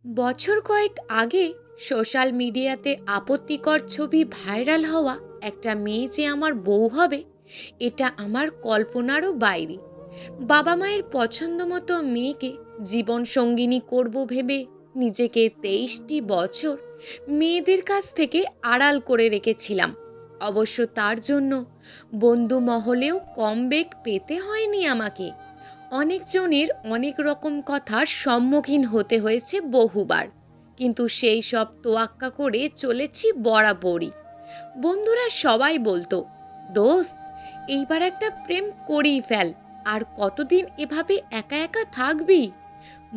বছর কয়েক আগে সোশ্যাল মিডিয়াতে আপত্তিকর ছবি ভাইরাল হওয়া একটা মেয়ে যে আমার বউ হবে, এটা আমার কল্পনারও বাইরে। বাবা মায়ের পছন্দ মতো মেয়েকে জীবন সঙ্গিনী করব ভেবে নিজেকে 23টি বছর মেয়েদের কাছ থেকে আড়াল করে রেখেছিলাম। অবশ্য তার জন্য বন্ধু মহলেও কম বেগ পেতে হয়নি আমাকে। অনেকজনের অনেক রকম কথার সম্মুখীন হতে হয়েছে বহুবার, কিন্তু সেই সব তোয়াক্কা করে চলেছি বরাবরই। বন্ধুরা সবাই বলতো, দোস্ত, এইবার একটা প্রেম করেই ফেল, আর কতদিন এভাবে একা একা থাকবি?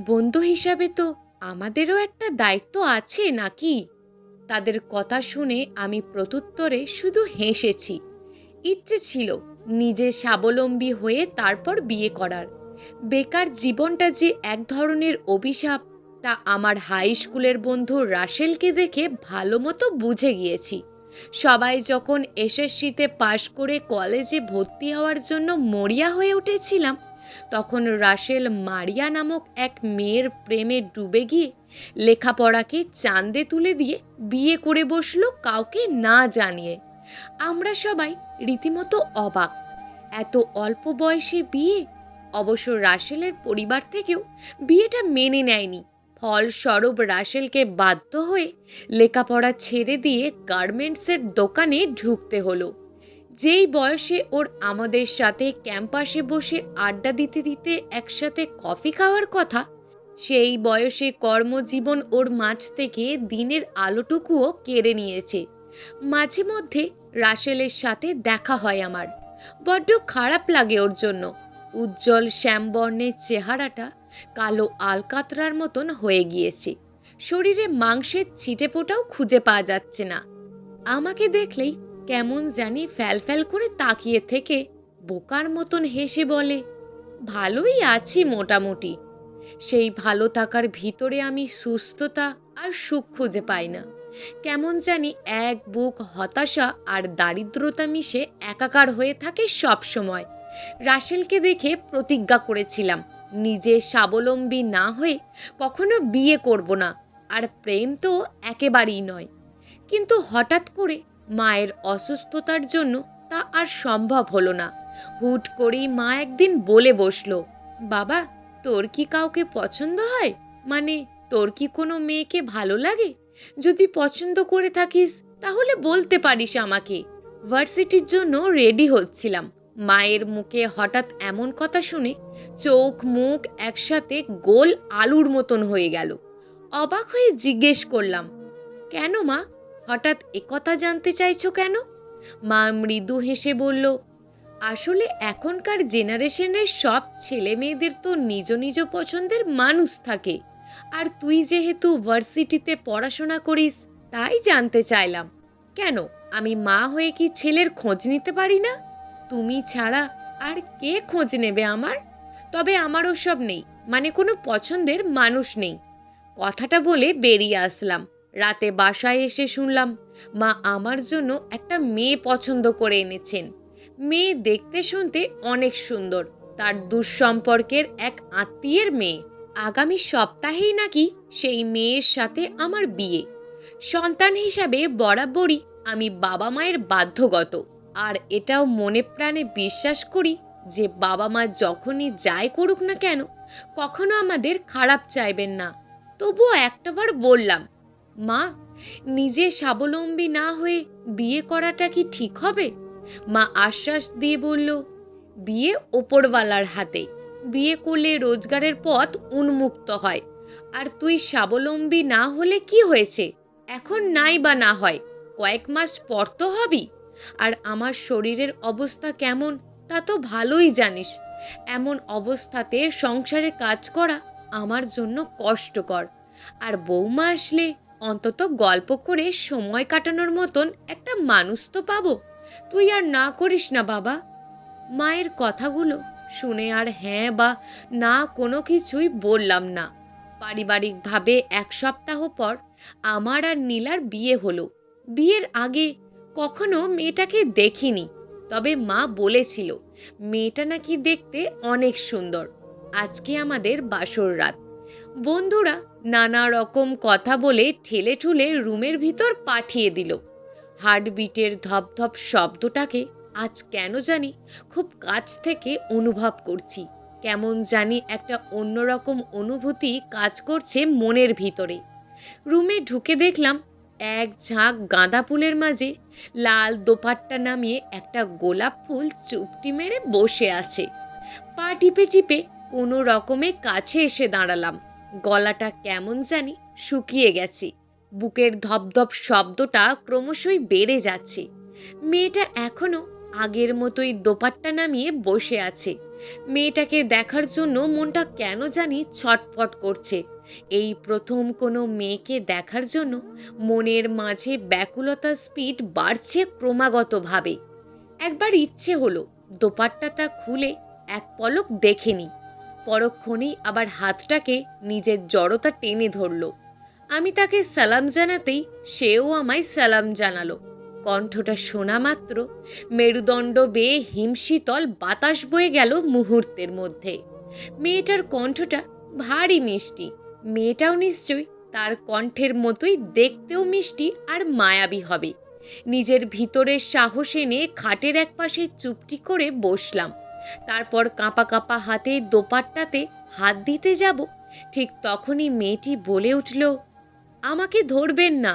বন্ধু হিসাবে তো আমাদেরও একটা দায়িত্ব আছে নাকি? তাদের কথা শুনে আমি প্রত্যুত্তরে শুধু হেসেছি। ইচ্ছে ছিল নিজে স্বাবলম্বী হয়ে তারপর বিয়ে করার। বেকার জীবনটা যে এক ধরনের অভিশাপ, তা আমার হাই স্কুলের বন্ধু রাসেলকে দেখে ভালো মতো বুঝে গিয়েছি। সবাই যখন এসএসসিতে পাশ করে কলেজে ভর্তি হওয়ার জন্য মরিয়া হয়ে উঠেছিলাম, তখন রাসেল মারিয়া নামক এক মেয়ের প্রেমে ডুবে গিয়ে লেখাপড়াকে চাঁদে তুলে দিয়ে বিয়ে করে বসলো কাউকে না জানিয়ে। আমরা সবাই রীতিমতো অবাক, এত অল্প বয়সে বিয়ে। অবশ্য রাসেলের পরিবার থেকেও বিয়েটা মেনে নেয়নি। ফলস্বরূপ রাসেলকে বাধ্য হয়ে লেখাপড়া ছেড়ে দিয়ে গার্মেন্টসের দোকানে ঢুকতে হলো। যেই বয়সে ওর আমাদের সাথে ক্যাম্পাসে বসে আড্ডা দিতে দিতে একসাথে কফি খাওয়ার কথা, সেই বয়সে কর্মজীবন ওর মাঝ থেকে দিনের আলোটুকুও কেড়ে নিয়েছে। মাঝে মধ্যে রাসেলের সাথে দেখা হয় আমার, বড্ড খারাপ লাগে ওর জন্য। উজ্জ্বল শ্যামবর্ণের চেহারাটা কালো আলকাতরার মতন হয়ে গিয়েছে, শরীরে মাংসের ছিটেফোঁটাও খুঁজে পাওয়া যাচ্ছে না। আমাকে দেখলেই কেমন জানি ফ্যাল করে তাকিয়ে থেকে বোকার মতন হেসে বলে, ভালোই আছি মোটামুটি। সেই ভালো থাকার ভিতরে আমি সুস্থতা আর সুখ খুঁজে পাই না। কেমন জানি এক বুক হতাশা আর দারিদ্রতা মিশে একাকার হয়ে থাকে সব সময়। রাসেলকে দেখে প্রতিজ্ঞা করেছিলাম, নিজে স্বাবলম্বী না হয়ে কখনো বিয়ে করব না, আর প্রেম তো একেবারেই নয়। কিন্তু হঠাৎ করে মায়ের অসুস্থতার জন্য তা আর সম্ভব হলো না। হুট করেই মা একদিন বলে বসলো, বাবা, তোর কি কাউকে পছন্দ হয়? মানে, তোর কি কোনো মেয়েকে ভালো লাগে? যদি পছন্দ করে থাকিস তাহলে বলতে পারিস আমাকে। ভার্সিটির জন্য রেডি হচ্ছিলাম। মায়ের মুখে হঠাৎ এমন কথা শুনে চোখ মুখ একসাথে গোল আলুর মতন হয়ে গেল। অবাক হয়ে জিজ্ঞেস করলাম, কেন মা, হঠাৎ একথা জানতে চাইছো কেন? মা মৃদু হেসে বলল, আসলে এখনকার জেনারেশনের সব ছেলে মেয়েদের তো নিজ নিজ পছন্দের মানুষ থাকে, আর তুই যেহেতু ভার্সিটিতে পড়াশোনা করিস, তাই জানতে চাইলাম। কেন, আমি মা হয়ে কি ছেলের খোঁজ নিতে পারি না? তুমি ছাড়া আর কে খোঁজ নেবে আমার? তবে আমার ওসব নেই, মানে কোনো পছন্দের মানুষ নেই। কথাটা বলে বেরিয়ে আসলাম। রাতে বাসায় এসে শুনলাম মা আমার জন্য একটা মেয়ে পছন্দ করে এনেছেন। মেয়ে দেখতে শুনতে অনেক সুন্দর, তার দুঃসম্পর্কের এক আত্মীয়ের মেয়ে। আগামী সপ্তাহেই নাকি সেই মেয়ের সাথে আমার বিয়ে। সন্তান হিসাবে বরাবরই আমি বাবা মায়ের বাধ্যগত, আর এটাও মনে প্রাণে বিশ্বাস করি যে বাবা মা যখনই যাই করুক না কেন, কখনো আমাদের খারাপ চাইবেন না। তবুও একটাবার বললাম, মা, নিজে স্বাবলম্বী না হয়ে বিয়ে করাটা কি ঠিক হবে? মা আশ্বাস দিয়ে বলল, বিয়ে ওপরওয়ালার হাতে। বিয়ে করলে রোজগারের পথ উন্মুক্ত হয়। আর তুই স্বাবলম্বী না হলে কি হয়েছে, এখন নাই বা না হয়, কয়েক মাস পর তো হবি। আর আমার শরীরের অবস্থা কেমন তা তো ভালোই জানিস। এমন অবস্থাতে সংসারে কাজ করা আমার জন্য কষ্টকর। আর বৌমা আসলে অন্তত গল্প করে সময় কাটানোর মতন একটা মানুষ তো পাবো। তুই আর না করিস না বাবা। মায়ের কথাগুলো শুনে আর হ্যাঁ বা না কোনো কিছুই বললাম না। পারিবারিকভাবে 1 সপ্তাহ পর আমার আর নীলার বিয়ে হলো। বিয়ের আগে কখনো মেয়েটাকে দেখিনি, তবে মা বলেছিল মেয়েটা নাকি দেখতে অনেক সুন্দর। আজকে আমাদের বাসর রাত। বন্ধুরা নানা রকম কথা বলে ঠেলে ঠুলে রুমের ভিতর পাঠিয়ে দিল। হার্টবিটের ধপধপ শব্দটাকে আজ কেন জানি খুব কাছ থেকে অনুভব করছি। কেমন জানি একটা অন্যরকম অনুভূতি কাজ করছে মনের ভিতরে। রুমে ঢুকে দেখলাম এক ঝাঁক গাঁদা ফুলের মাঝে লাল দোপাট্টা নামিয়ে একটা গোলাপ ফুল চুপটি মেরে বসে আছে। পা টিপে টিপে কোনো রকমে কাছে এসে দাঁড়ালাম। গলাটা কেমন জানি শুকিয়ে গেছে। বুকের ধপধপ শব্দটা ক্রমশই বেড়ে যাচ্ছে। মেয়েটা এখনো আগের মতোই দোপাট্টা নামিয়ে বসে আছে। মেয়েটাকে দেখার জন্য মনটা কেন জানি ছটফট করছে। এই প্রথম কোনো মেয়েকে দেখার জন্য মনের মাঝে ব্যাকুলতার স্পিড বাড়ছে ক্রমাগতভাবে। একবার ইচ্ছে হলো দোপাট্টাটা খুলে এক পলক দেখে নি। পরক্ষণেই আবার হাতটাকে নিজের জড়তা টেনে ধরল। আমি তাকে সালাম জানাতেই সেও আমায় সালাম জানালো। কণ্ঠটা শোনা মাত্র মেরুদণ্ড বেয়ে হিমশীতল বাতাস বয়ে গেল মুহূর্তের মধ্যে। মেয়েটার কণ্ঠটা ভারী মিষ্টি। মেয়েটাও নিশ্চয়ই তার কণ্ঠের মতোই দেখতেও মিষ্টি আর মায়াবী হবে। নিজের ভিতরের সাহস এনে খাটের এক পাশে চুপটি করে বসলাম। তারপর কাঁপা কাঁপা হাতে দোপাট্টাতে হাত দিতে যাব, ঠিক তখনই মেয়েটি বলে উঠল, আমাকে ধরবেন না।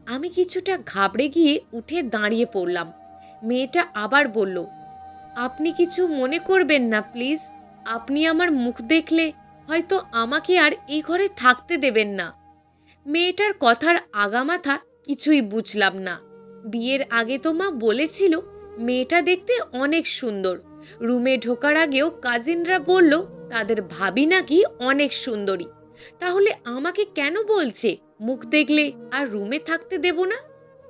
আমি কিছুটা ঘাবড়ে গিয়ে উঠে দাঁড়িয়ে পড়লাম। মেয়েটা আবার বলল, আপনি কিছু মনে করবেন না প্লিজ। আপনি আমার মুখ দেখলে হয়তো আমাকে আর এই ঘরে থাকতে দেবেন না। মেয়েটার কথার আগামাথা কিছুই বুঝলাম না। বিয়ের আগে তো মা বলেছিল মেয়েটা দেখতে অনেক সুন্দর। রুমে ঢোকার আগেও কাজিনরা বলল তাদের ভাবি নাকি অনেক সুন্দরী। তাহলে আমাকে কেন বলছে মুখ দেখলে আর রুমে থাকতে দেব না?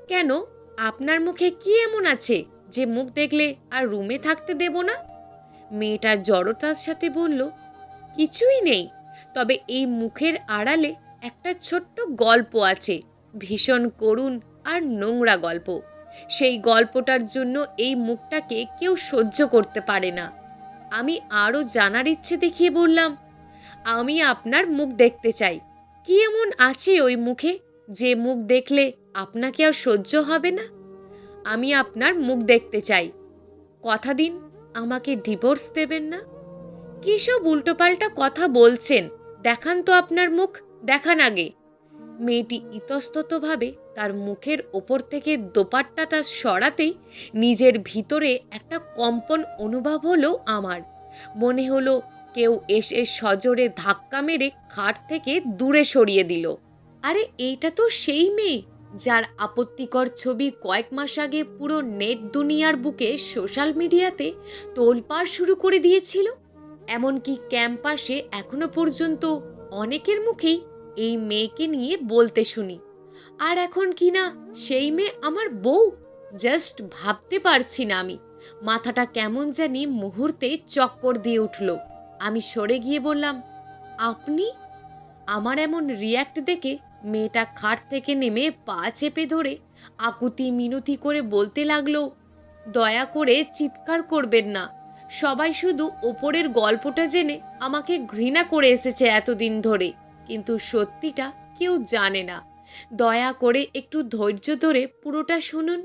কেন, আপনার মুখে কি এমন আছে যে মুখ দেখলে আর রুমে থাকতে দেব না? মেয়েটা জড়তার সাথে বলল, কিছুই নেই, তবে এই মুখের আড়ালে একটা ছোট্ট গল্প আছে, ভীষণ করুণ আর নোংরা গল্প। সেই গল্পটার জন্য এই মুখটাকে কেউ সহ্য করতে পারে না। আমি আরও জানার ইচ্ছে দেখিয়ে বললাম, আমি আপনার মুখ দেখতে চাই। কি এমন আছে ওই মুখে যে মুখ দেখলে আপনাকে আর সহ্য হবে না? আমি আপনার মুখ দেখতে চাই। কথা দিন আমাকে ডিভোর্স দেবেন না। কী সব উল্টোপাল্টা কথা বলছেন? দেখান তো আপনার মুখ, দেখান আগে। মেয়েটি ইতস্ততভাবে তার মুখের ওপর থেকে দোপাট্টাটা সরাতেই নিজের ভিতরে একটা কম্পন অনুভব হলো আমার। মনে হলো কেউ এসে সজোরে ধাক্কা মেরে খাট থেকে দূরে সরিয়ে দিল। আরে এইটা তো সেই মেয়ে যার আপত্তিকর ছবি কয়েক মাস আগে পুরো নেট দুনিয়ার বুকে সোশ্যাল মিডিয়াতে তোলপাড় শুরু করে দিয়েছিল। এমনকি ক্যাম্পাসে এখনো পর্যন্ত অনেকের মুখেই এই মেয়েকে নিয়ে বলতে শুনি। আর এখন কিনা সেই মেয়ে আমার বউ। জাস্ট ভাবতে পারছি না আমি। মাথাটা কেমন জানি মুহূর্তে চক্কর দিয়ে উঠল। আমি সরে গিয়ে বললাম, আপনি? আমার এমন রিয়্যাক্ট দেখে মেয়েটা খাট থেকে নেমে পা চেপে ধরে আকুতি মিনতি করে বলতে লাগলো, দয়া করে চিৎকার করবেন না। সবাই শুধু ওপরের গল্পটা জেনে আমাকে ঘৃণা করে এসেছে এতদিন ধরে, কিন্তু সত্যিটা কেউ জানে না। দয়া করে একটু ধৈর্য ধরে পুরোটা শুনুন,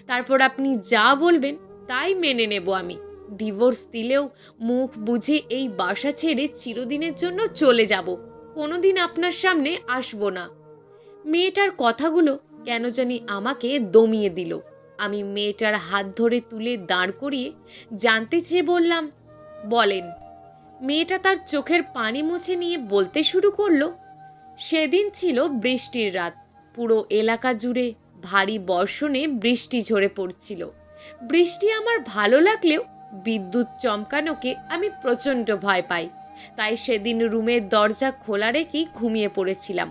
তারপর আপনি যা বলবেন তাই মেনে নেব আমি। ডিভোর্স দিলেও মুখ বুঝে এই বাসা ছেড়ে চিরদিনের জন্য চলে যাব। কোনোদিন আপনার সামনে আসবো না। মেয়েটার কথাগুলো কেন জানি আমাকে দমিয়ে দিল। আমি মেয়েটার হাত ধরে তুলে দাঁড় করিয়ে জানতে চেয়ে বললাম, বলেন। মেয়েটা তার চোখের পানি মুছে নিয়ে বলতে শুরু করলো, সেদিন ছিল বৃষ্টির রাত। পুরো এলাকা জুড়ে ভারী বর্ষণে বৃষ্টি ঝরে পড়ছিল। বৃষ্টি আমার ভালো লাগলেও বিদ্যুৎ চমকানোকে আমি প্রচণ্ড ভয় পাই। তাই সেদিন রুমের দরজা খোলা রেখেই ঘুমিয়ে পড়েছিলাম।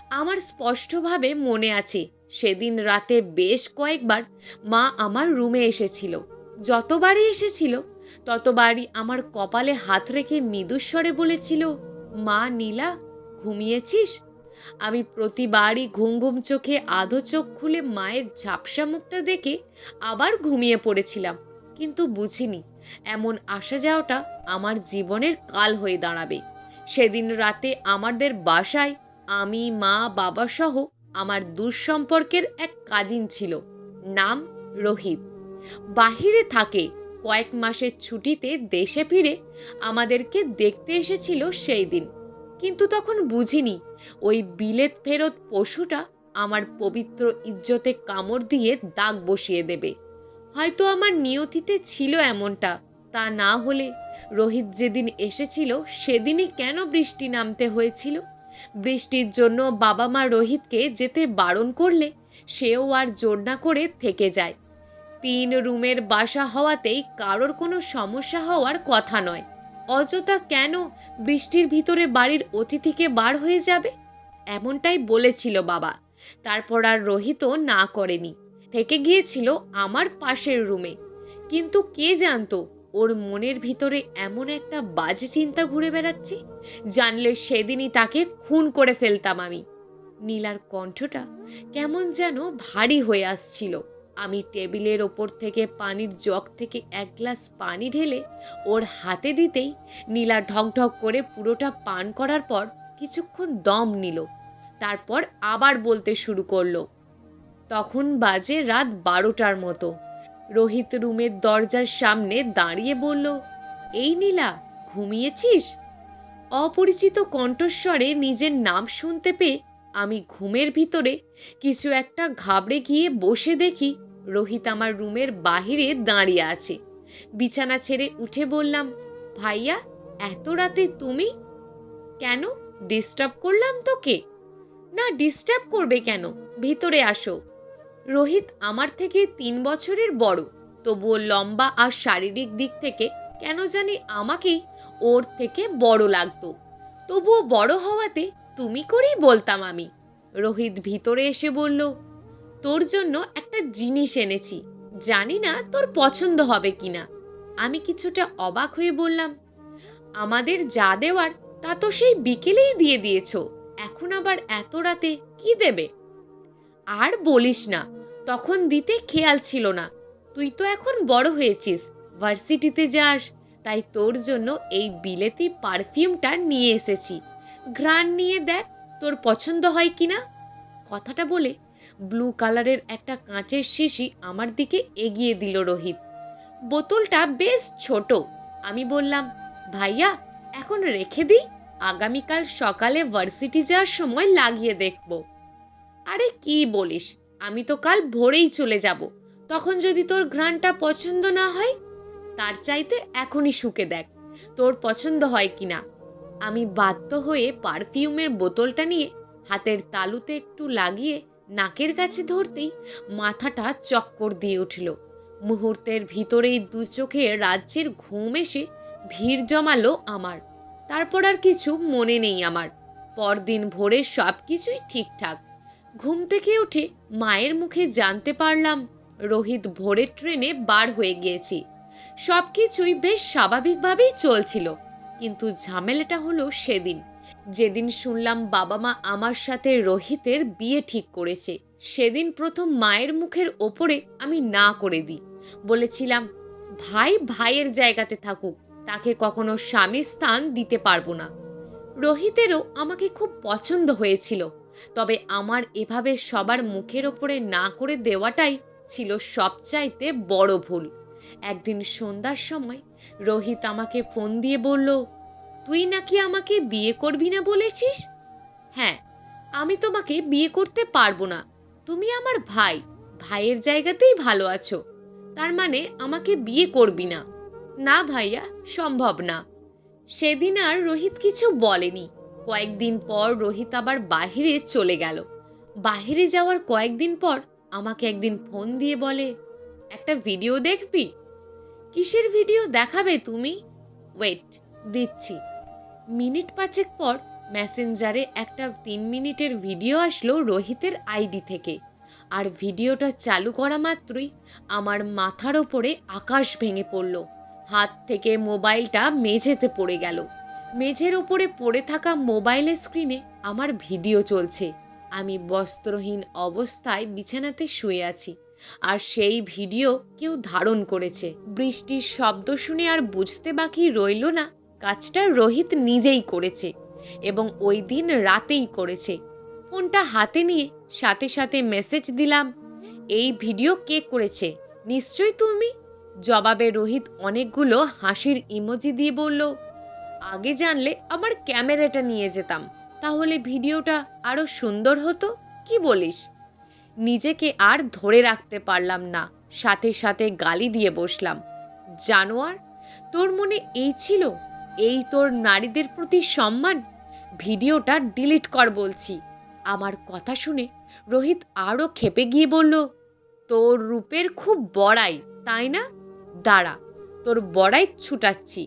আমার স্পষ্টভাবে মনে আছে সেদিন রাতে বেশ কয়েকবার মা আমার রুমে এসেছিল। যতবারই এসেছিল ততবারই আমার কপালে হাত রেখে মৃদুস্বরে বলেছিল, মা নীলা, ঘুমিয়েছিস? আমি প্রতিবারই ঘুম ঘুম চোখে আধো চোখ খুলে মায়ের ঝাপসা মুখটা দেখে আবার ঘুমিয়ে পড়েছিলাম। কিন্তু বুঝিনি এমন আসা যাওয়াটা আমার জীবনের কাল হয়ে দাঁড়াবে। সেদিন রাতে আমাদের বাসায় আমি, মা, বাবা সহ আমার দূর সম্পর্কের এক কাজিন ছিল, নাম রোহিত। বাহিরে থাকে, কয়েক মাসের ছুটিতে দেশে ফিরে আমাদেরকে দেখতে এসেছিল সেই দিন। কিন্তু তখন বুঝিনি ওই বিলেত ফেরত পশুটা আমার পবিত্র ইজ্জতে কামড় দিয়ে দাগ বসিয়ে দেবে। হয়তো আমার নিয়তিতে ছিল এমনটা, তা না হলে রোহিত যেদিন এসেছিল সেদিনই কেন বৃষ্টি নামতে হয়েছিল? বৃষ্টির জন্য বাবা মা রোহিতকে যেতে বারণ করলে সেও আর জোর না করে থেকে যায়। 3 রুমের বাসা হওয়াতেই কারোর কোনো সমস্যা হওয়ার কথা নয়। অযথা কেন বৃষ্টির ভিতরে বাড়ির অতিথিকে বার হয়ে যাবে? এমনটাই বলেছিল বাবা। তারপর আর রোহিতও না করেনি, থেকে গিয়েছিল আমার পাশের রুমে। কিন্তু কে জানতো ওর মনের ভিতরে এমন একটা বাজে চিন্তা ঘুরে বেড়াচ্ছে, জানলে সেদিনই তাকে খুন করে ফেলতাম আমি। নীলার কণ্ঠটা কেমন যেন ভারী হয়ে আসছিল। আমি টেবিলের ওপর থেকে পানির জগ থেকে 1 গ্লাস পানি ঢেলে ওর হাতে দিতেই নীলা ঢকঢক করে পুরোটা পান করার পর কিছুক্ষণ দম নিল। তারপর আবার বলতে শুরু করলো। তখন বাজে রাত 12টার মতো। রোহিত রুমের দরজার সামনে দাঁড়িয়ে বলল, এই নীলা, ঘুমিয়েছিস? অপরিচিত কণ্ঠস্বরে নিজের নাম শুনতে পেয়ে আমি ঘুমের ভিতরে কিছু একটা ঘাবড়ে গিয়ে বসে দেখি রোহিত আমার রুমের বাহিরে দাঁড়িয়ে আছে। বিছানা ছেড়ে উঠে বললাম, ভাইয়া, এত রাতে তুমি? কেন, ডিস্টার্ব করলাম তোকে? না, ডিস্টার্ব করবে কেন, ভিতরে আসো। রোহিত আমার থেকে 3 বছরের বড়, তবুও লম্বা আর শারীরিক দিক থেকে কেন জানি আমাকেই ওর থেকে বড় লাগতো। তবুও বড় হওয়াতে তুমি করেই বলতাম আমি। রোহিত ভিতরে এসে বলল, তোর জন্য একটা জিনিস এনেছি, জানি না তোর পছন্দ হবে কিনা। আমি কিছুটা অবাক হয়ে বললাম, আমাদের যা দেওয়ার তা তো সেই বিকেলেই দিয়ে দিয়েছো, এখন আবার এত রাতে কি দেবে? আর বলিস না, তখন দিতে খেয়াল ছিল না। তুই তো এখন বড় হয়েছিস, ভার্সিটিতে যাস, তাই তোর জন্য এই বিলেতি পারফিউমটা নিয়ে এসেছি। ঘ্রাণ নিয়ে দেখ তোর পছন্দ হয় কিনা। কথাটা বলে ব্লু কালারের একটা কাঁচের শিশি আমার দিকে এগিয়ে দিল রোহিত। বোতলটা বেশ ছোট। আমি বললাম, ভাইয়া, এখন রেখে দিই, আগামীকাল সকালে ভার্সিটি যাওয়ার সময় লাগিয়ে দেখব। আরে কি বলিস, আমি তো কাল ভোরেই চলে যাব, তখন যদি তোর ঘ্রাণটা পছন্দ না হয়? তার চাইতে এখনই শুকে দেখ তোর পছন্দ হয় কিনা। আমি বাধ্য হয়ে পারফিউমের বোতলটা নিয়ে হাতের তালুতে একটু লাগিয়ে নাকের কাছে ধরতেই মাথাটা চক্কর দিয়ে উঠল। মুহূর্তের ভিতরেই 2 চোখে রাজ্যের ঘুম এসে ভিড় জমালো আমার। তারপর আর কিছু মনে নেই আমার। পরদিন ভোরে সব কিছুই ঠিকঠাক। ঘুম থেকে উঠে মায়ের মুখে জানতে পারলাম রোহিত ভোরের ট্রেনে বার হয়ে গিয়েছি। সব কিছুই বেশ স্বাভাবিকভাবেই চলছিল, কিন্তু ঝামেলাটা হলো সেদিন, যেদিন শুনলাম বাবা মা আমার সাথে রোহিতের বিয়ে ঠিক করেছে। সেদিন প্রথম মায়ের মুখের ওপরে আমি না করে দিই। বলেছিলাম, ভাই ভাইয়ের জায়গাতে থাকুক, তাকে কখনো স্বামীর স্থান দিতে পারবো না। রোহিতেরও আমাকে খুব পছন্দ হয়েছিল, তবে আমার এভাবে সবার মুখের ওপরে না করে দেওয়াটাই ছিল সবচাইতে বড় ভুল। একদিন সন্ধ্যার সময় রোহিত আমাকে ফোন দিয়ে বলল, তুই নাকি আমাকে বিয়ে করবি না বলেছিস? হ্যাঁ, আমি তোমাকে বিয়ে করতে পারবো না। তুমি আমার ভাই, ভাইয়ের জায়গাতেই ভালো আছো, তার মানে আমাকে বিয়ে করবি না? না ভাইয়া, সম্ভব না। সেদিন আর রোহিত কিছু বলেনি। কয়েকদিন পর রোহিত আবার বাহিরে চলে গেল। বাহিরে যাওয়ার কয়েকদিন পর আমাকে একদিন ফোন দিয়ে বলে, একটা ভিডিও দেখবি? কিসের ভিডিও দেখাবে তুমি? ওয়েট, দিচ্ছি। মিনিট 5 পর মেসেঞ্জারে একটা 3 মিনিটের ভিডিও আসলো রোহিতের আইডি থেকে। আর ভিডিওটা চালু করা মাত্রই আমার মাথার ওপরে আকাশ ভেঙে পড়ল। হাত থেকে মোবাইলটা মেঝেতে পড়ে গেল। মেঝের ওপরে পড়ে থাকা মোবাইলের স্ক্রিনে আমার ভিডিও চলছে। আমি বস্ত্রহীন অবস্থায় বিছানাতে শুয়ে আছি, আর সেই ভিডিও কেউ ধারণ করেছে। বৃষ্টির শব্দ শুনে আর বুঝতে বাকি রইল না কাজটা রোহিত নিজেই করেছে। এবং ওই দিন রাতেই করেছে। ফোনটা হাতে নিয়ে সাথে সাথে মেসেজ দিলাম, এই ভিডিও কে করেছে? নিশ্চয়ই তুমি। জবাবে রোহিত অনেকগুলো হাসির ইমোজি দিয়ে বলল, আগে জানলে আমার ক্যামেরাটা নিয়ে যেতাম, তাহলে ভিডিওটা আরো সুন্দর হতো। কি বলিস? নিজেকে আর ধরে রাখতে পারলাম না, সাথে সাথে গালি দিয়ে বসলাম, জানোয়ার, তোর মনে এই ছিল? এই তোর নারীদের প্রতি সম্মান? ভিডিওটা ডিলিট কর বলছি। আমার কথা শুনে রোহিত আরও ক্ষেপে গিয়ে বলল, তোর রূপের খুব বড়াই, তাই না? দাঁড়া, তোর বড়াই ছুটাচ্ছি।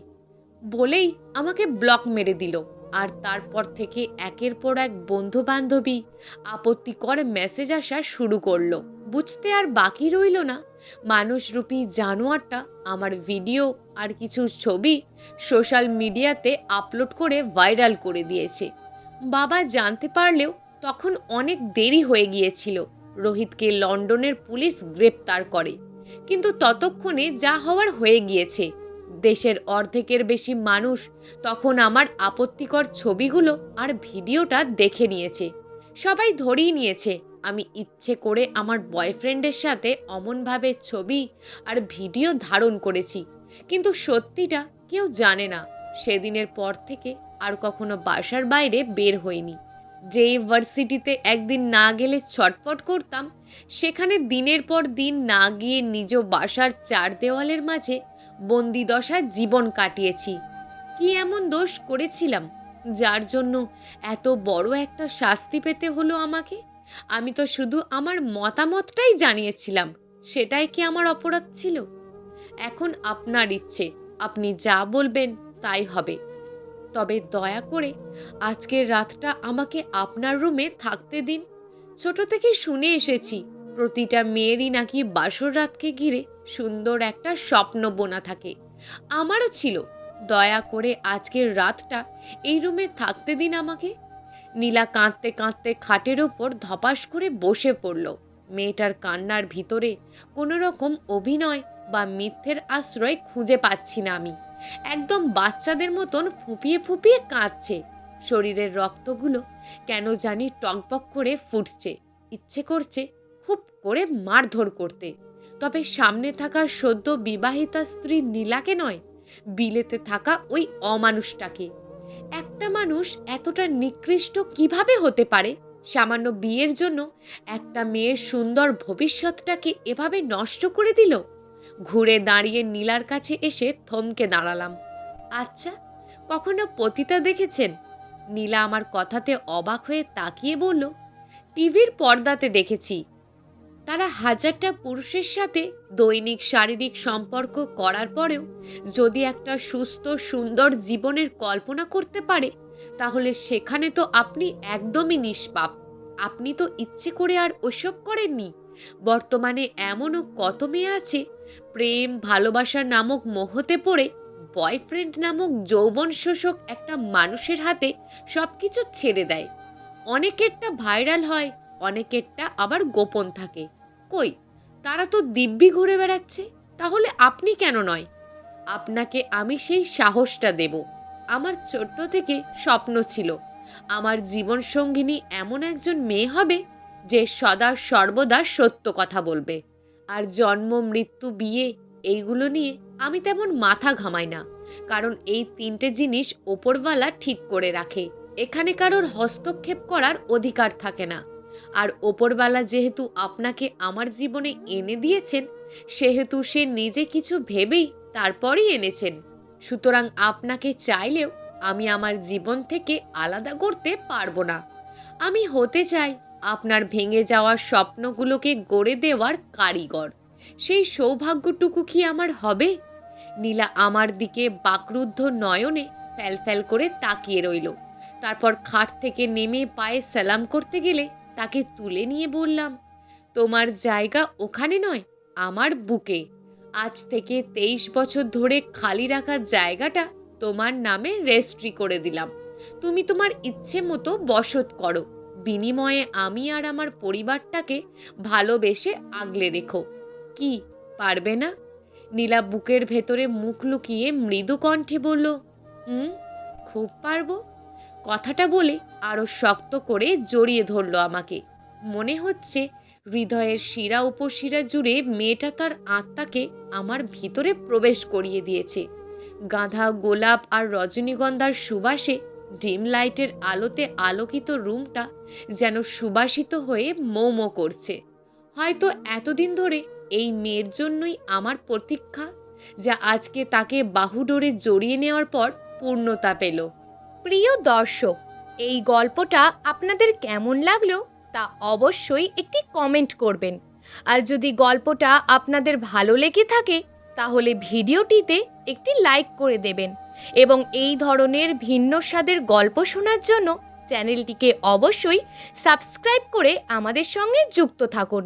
বলেই আমাকে ব্লক মেরে দিল। আর তারপর থেকে একের পর এক বন্ধু বান্ধবী আপত্তিকর মেসেজ আসা শুরু করলো। বুঝতে আর বাকি রইল না, মানুষরূপী জানোয়ারটা আমার ভিডিও আর কিছু ছবি সোশ্যাল মিডিয়াতে আপলোড করে ভাইরাল করে দিয়েছে। বাবা জানতে পারলেও তখন অনেক দেরি হয়ে গিয়েছিল। রোহিতকে লন্ডনের পুলিশ গ্রেপ্তার করে, কিন্তু ততক্ষণে যা হওয়ার হয়ে গিয়েছে। দেশের অর্ধেকের বেশি মানুষ তখন আমার আপত্তিকর ছবিগুলো আর ভিডিওটা দেখে নিয়েছে। সবাই ধরেই নিয়েছে আমি ইচ্ছে করে আমার বয়ফ্রেন্ডের সাথে অমনভাবে ছবি আর ভিডিও ধারণ করেছি। কিন্তু সত্যিটা কেউ জানে না। সেদিনের পর থেকে আর কখনো বাসার বাইরে বের হইনি। যে ইউনিভার্সিটিতে একদিন না গেলে ছটফট করতাম, সেখানে দিনের পর দিন না গিয়ে নিজ বাসার চার দেওয়ালের মাঝে বন্দিদশায় জীবন কাটিয়েছি। কি এমন দোষ করেছিলাম যার জন্য এত বড় একটা শাস্তি পেতে হলো আমাকে? আমি তো শুধু আমার মতামতটাই জানিয়েছিলাম, সেটাই কি আমার অপরাধ ছিল? এখন আপনার ইচ্ছে, আপনি যা বলবেন তাই হবে। তবে দয়া করে আজকের রাতটা আমাকে আপনার রুমে থাকতে দিন। ছোট থেকে শুনে এসেছি প্রতিটা মেয়েরই নাকি বাসর রাতকে ঘিরে সুন্দর একটা স্বপ্ন বোনা থাকে। আমারও ছিল। দয়া করে আজকের রাতটা এই রুমে থাকতে দিন আমাকে। নীলা কাঁদতে কাঁদতে খাটের ওপর ধপাস করে বসে পড়ল। মেয়েটার কান্নার ভিতরে কোনো রকম অভিনয় বা মিথ্যের আশ্রয় খুঁজে পাচ্ছি না আমি। একদম বাচ্চাদের মতন ফুপিয়ে ফুপিয়ে কাঁদছে। শরীরের রক্তগুলো কেন জানি টকবক করে ফুটছে। ইচ্ছে করছে খুব করে মারধর করতে, তবে সামনে থাকা সদ্য বিবাহিতা স্ত্রী নীলাকে নয়, বিলেতে থাকা ওই অমানুষটাকে। একটা মানুষ এতটা নিকৃষ্ট কিভাবে হতে পারে? সামান্য বিয়ের জন্য একটা মেয়ের সুন্দর ভবিষ্যৎটাকে এভাবে নষ্ট করে দিল। ঘুরে দাঁড়িয়ে নীলার কাছে এসে থমকে দাঁড়ালাম। আচ্ছা, কখনো পতিতা দেখেছেন? নীলা আমার কথাতে অবাক হয়ে তাকিয়ে বলল, টিভির পর্দাতে দেখেছি। তারা হাজারটা পুরুষের সাথে দৈনিক শারীরিক সম্পর্ক করার পরেও যদি একটা সুস্থ সুন্দর জীবনের কল্পনা করতে পারে, তাহলে সেখানে তো আপনি একদমই নিষ্পাপ। আপনি তো ইচ্ছে করে আর ওসব করেননি। বর্তমানে এমনও কত মেয়ে আছে প্রেম ভালোবাসা নামক মোহতে পড়ে বয়ফ্রেন্ড নামক যৌবন শোষক একটা মানুষের হাতে সব কিছু ছেড়ে দেয়। অনেকেরটা ভাইরাল হয়, অনেকেরটা আবার গোপন থাকে। কই, তারা তো দিব্যি ঘুরে বেড়াচ্ছে। তাহলে আপনি কেন নয়? আপনাকে আমি সেই সাহসটা দেব। আমার ছোট্ট থেকে স্বপ্ন ছিল আমার জীবন সঙ্গিনী এমন একজন মেয়ে হবে যে সদা সর্বদা সত্য কথা বলবে। আর জন্ম মৃত্যু বিয়ে এইগুলো নিয়ে আমি তেমন মাথা ঘামাই না, কারণ এই তিনটে জিনিস ওপরওয়ালা ঠিক করে রাখে। এখানে কারোর হস্তক্ষেপ করার অধিকার থাকে না। আর ওপরওয়ালা যেহেতু আপনাকে আমার জীবনে এনে দিয়েছেন, সেহেতু সে নিজে কিছু ভেবেই তারপরই এনেছেন। সুতরাং আপনাকে চাইলেও আমি আমার জীবন থেকে আলাদা করতে পারবো না। আমি হতে চাই আপনার ভেঙে যাওয়া স্বপ্নগুলোকে গড়ে দেওয়ার কারিগর। সেই সৌভাগ্যটুকু কি আমার হবে? নীলা আমার দিকে বাকরুদ্ধ নয়নে ফ্যালফ্যাল করে তাকিয়ে রইল। তারপর খাট থেকে নেমে পায়ে সালাম করতে গেলে তাকে তুলে নিয়ে বললাম, তোমার জায়গা ওখানে নয়, আমার বুকে। আজ থেকে 23 বছর ধরে খালি রাখা জায়গাটা তোমার নামে রেজিস্ট্রি করে দিলাম। তুমি তোমার ইচ্ছে মতো বসত করো। বিনিময়ে আমি আর আমার পরিবারটাকে ভালোবেসে আগলে রেখো। কি পারবে না? নীলা বুকের ভেতরে মুখ লুকিয়ে মৃদু কণ্ঠে বলল, খুব পারবো। কথাটা বলে আরও শক্ত করে জড়িয়ে ধরলো আমাকে। মনে হচ্ছে হৃদয়ের শিরা উপশিরা জুড়ে মেয়েটা তার আত্মাকে আমার ভিতরে প্রবেশ করিয়ে দিয়েছে। গাঁদা, গোলাপ আর রজনীগন্ধার সুবাসে ডিম লাইটের আলোতে আলোকিত রুমটা যেন সুবাসিত হয়ে মৌ মৌ করছে। হয়তো এতদিন ধরে এই মেয়ের জন্যই আমার প্রতীক্ষা, যা আজকে তাকে বাহুডোরে জড়িয়ে নেওয়ার পর পূর্ণতা পেল। প্রিয় দর্শক, এই গল্পটা আপনাদের কেমন লাগলো তা অবশ্যই একটি কমেন্ট করবেন। আর যদি গল্পটা আপনাদের ভালো লেগে থাকে তাহলে ভিডিওটিতে একটি লাইক করে দেবেন এবং এই ধরনের ভিন্ন স্বাদের গল্প শোনার জন্য চ্যানেলটিকে অবশ্যই সাবস্ক্রাইব করে আমাদের সঙ্গে যুক্ত থাকুন।